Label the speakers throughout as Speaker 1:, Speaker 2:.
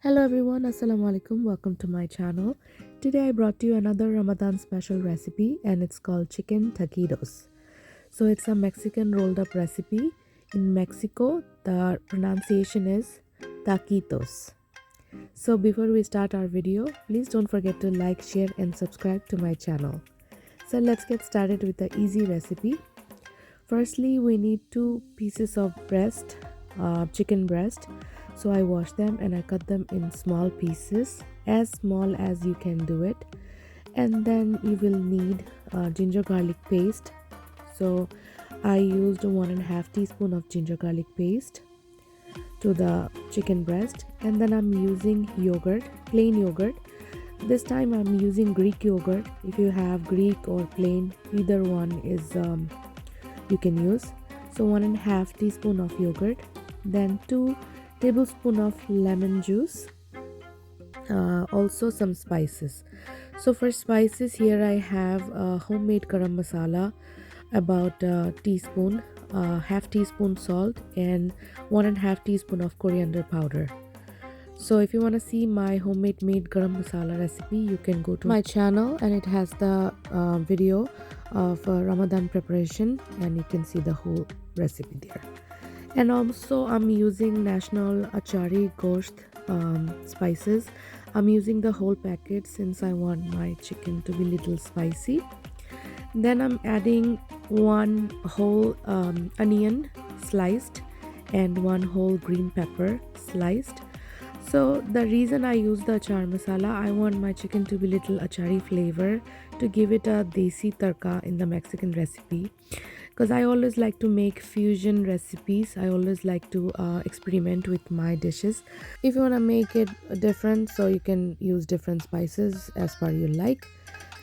Speaker 1: Hello everyone, Assalamu alaikum. Welcome to my channel. Today I brought you another Ramadan special recipe and it's called chicken taquitos. So it's a Mexican rolled up recipe. In Mexico, the pronunciation is taquitos. So before we start our video, please don't forget to like, share and subscribe to my channel. So let's get started with the easy recipe. Firstly, we need 2 pieces of chicken breast. So I wash them and I cut them in small pieces, as small as you can do it. And then you will need ginger garlic paste. So I used 1.5 teaspoon of ginger garlic paste to the chicken breast. And then I'm using yogurt, plain yogurt. This time I'm using Greek yogurt. If you have Greek or plain, either one is you can use. So 1.5 teaspoon of yogurt, then 2 tablespoon of lemon juice, also some spices. So for spices, here I have homemade garam masala, about a teaspoon, half teaspoon salt and 1.5 teaspoon of coriander powder. So if you want to see my homemade garam masala recipe, you can go to my channel and it has the video of Ramadan preparation and you can see the whole recipe there. And also I'm using National Achari Gosht spices. I'm using the whole packet since I want my chicken to be little spicy. Then I'm adding 1 whole onion sliced and 1 whole green pepper sliced. So the reason I use the achar masala, I want my chicken to be little achari flavor to give it a desi tarka in the Mexican recipe. Because I always like to make fusion recipes. I always like to experiment with my dishes. If you want to make it different, so you can use different spices as per you like.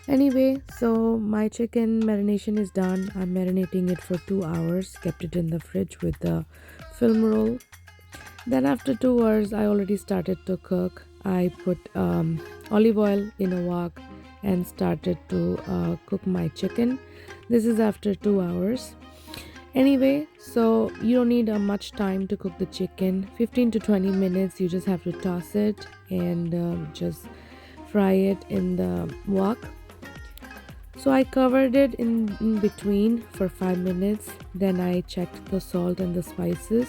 Speaker 1: Anyway, so my chicken marination is done. I'm marinating it for 2 hours, kept it in the fridge with the film roll. Then after 2 hours, I already started to cook. I put olive oil in a wok and started to cook my chicken. This is after 2 hours. Anyway, so you don't need much time to cook the chicken. 15 to 20 minutes. You just have to toss it and just fry it in the wok. So I covered it in between for 5 minutes. Then I checked the salt and the spices.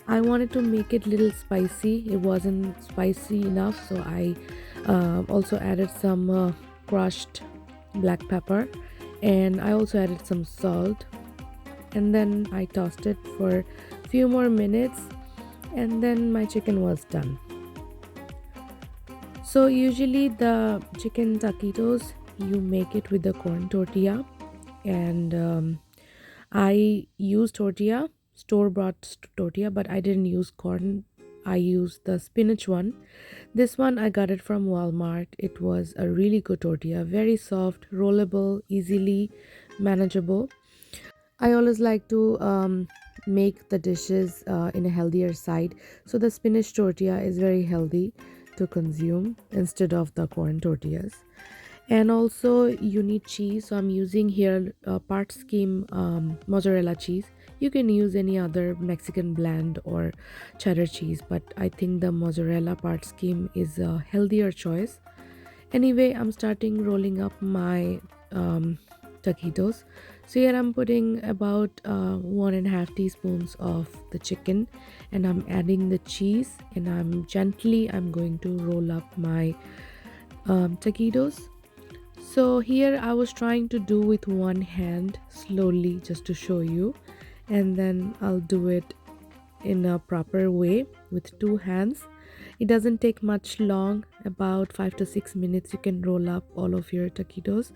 Speaker 1: I wanted to make it little spicy. It wasn't spicy enough, so I also added some crushed black pepper and I also added some salt, and then I tossed it for a few more minutes and then my chicken was done. So usually the chicken taquitos, you make it with the corn tortilla, and I use tortilla, store-bought tortilla, but I didn't use corn. I used the spinach one. This one I got it from Walmart. It was a really good tortilla, very soft, rollable, easily manageable. I always like to make the dishes in a healthier side. So the spinach tortilla is very healthy to consume instead of the corn tortillas. And also you need cheese, so I'm using here part skim mozzarella cheese. You can use any other Mexican blend or cheddar cheese, but I think the mozzarella part skim is a healthier choice. Anyway, I'm starting rolling up my taquitos. So here I'm putting about 1.5 teaspoons of the chicken and I'm adding the cheese, and I'm going to roll up my taquitos. So here I was trying to do with one hand slowly just to show you, and then I'll do it in a proper way with 2 hands. It doesn't take much long, about 5 to 6 minutes you can roll up all of your taquitos.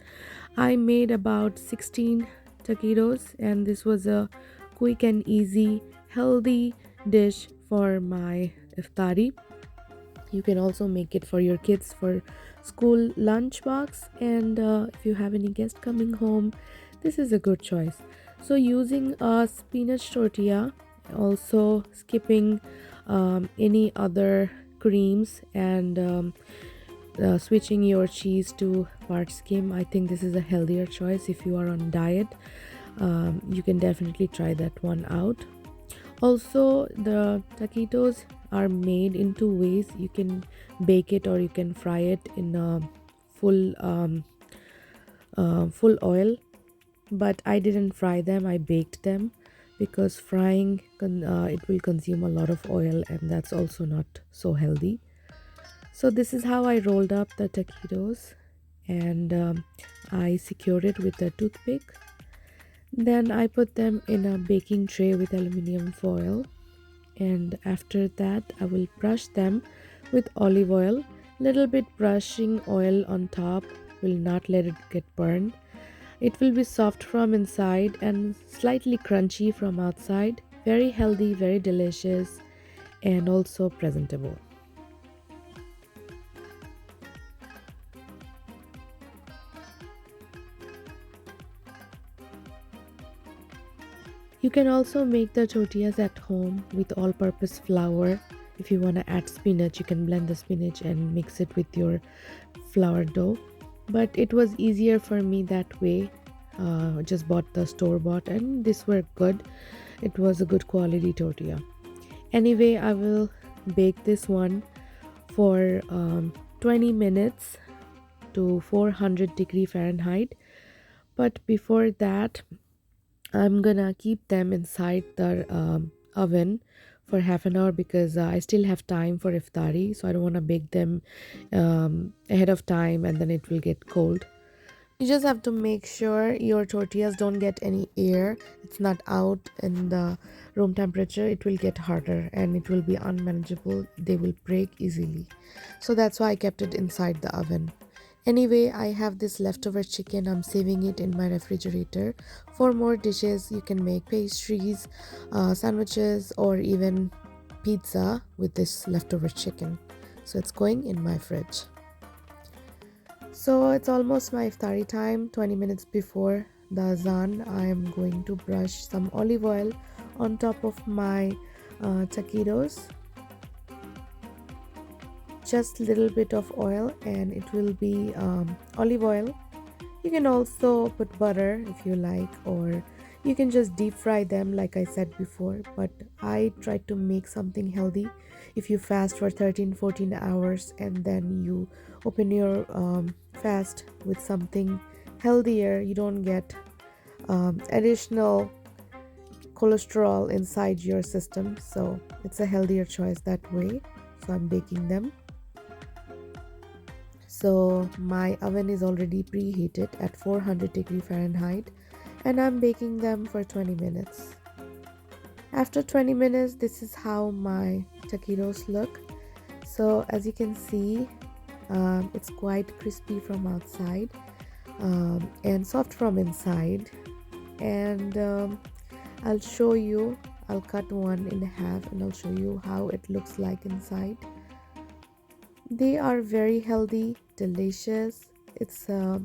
Speaker 1: I made about 16 taquitos and this was a quick and easy healthy dish for my iftari. You can also make it for your kids for school lunchbox, and if you have any guest coming home, this is a good choice. So using a spinach tortilla, also skipping any other creams, and switching your cheese to part skim, I think this is a healthier choice. If you are on diet, you can definitely try that one out. Also the taquitos, are made in two ways. You can bake it or you can fry it in a full full oil, but I didn't fry them, I baked them, because frying it will consume a lot of oil and that's also not so healthy. So this is how I rolled up the taquitos, and I secured it with a toothpick. Then I put them in a baking tray with aluminum foil, and after that I will brush them with olive oil. Little bit brushing oil on top will not let it get burned. It will be soft from inside and slightly crunchy from outside. Very healthy, very delicious, and also presentable. You can also make the tortillas at home with all-purpose flour. If you want to add spinach, you can blend the spinach and mix it with your flour dough. But it was easier for me that way. Just bought the store-bought, and these were good. It was a good quality tortilla. Anyway, I will bake this one for 20 minutes to 400-degree Fahrenheit. But before that, I'm gonna keep them inside the oven for half an hour, because I still have time for iftari, so I don't want to bake them ahead of time and then it will get cold. You just have to make sure your tortillas don't get any air. It's not out in the room temperature. It will get harder and it will be unmanageable. They will break easily. So that's why I kept it inside the oven. Anyway, I have this leftover chicken. I'm saving it in my refrigerator for more dishes. You can make pastries, sandwiches, or even pizza with this leftover chicken. So it's going in my fridge. So it's almost my iftari time. 20 minutes before the azan, I am going to brush some olive oil on top of my taquitos. Just a little bit of oil, and it will be olive oil. You can also put butter if you like, or you can just deep fry them like I said before, but I try to make something healthy. If you fast for 13-14 hours and then you open your fast with something healthier, you don't get additional cholesterol inside your system, so it's a healthier choice that way. So I'm baking them. So my oven is already preheated at 400-degree Fahrenheit, and I'm baking them for 20 minutes. After 20 minutes, this is how my taquitos look. So as you can see, it's quite crispy from outside and soft from inside. And I'll show you, I'll cut one in half and I'll show you how it looks like inside. They are very healthy, delicious. It's a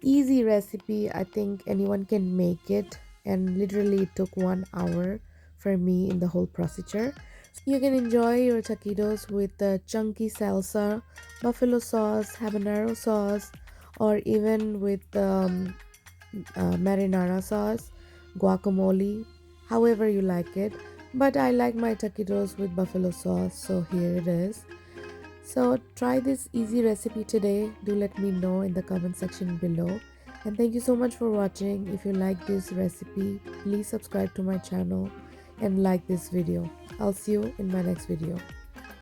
Speaker 1: easy recipe. I think anyone can make it, and literally it took 1 hour for me in the whole procedure. You can enjoy your taquitos with the chunky salsa, buffalo sauce, habanero sauce, or even with marinara sauce, guacamole, however you like it. But I like my taquitos with buffalo sauce, so here it is. So try this easy recipe today. Do let me know in the comment section below. And thank you so much for watching. If you like this recipe, please subscribe to my channel and like this video. I'll see you in my next video.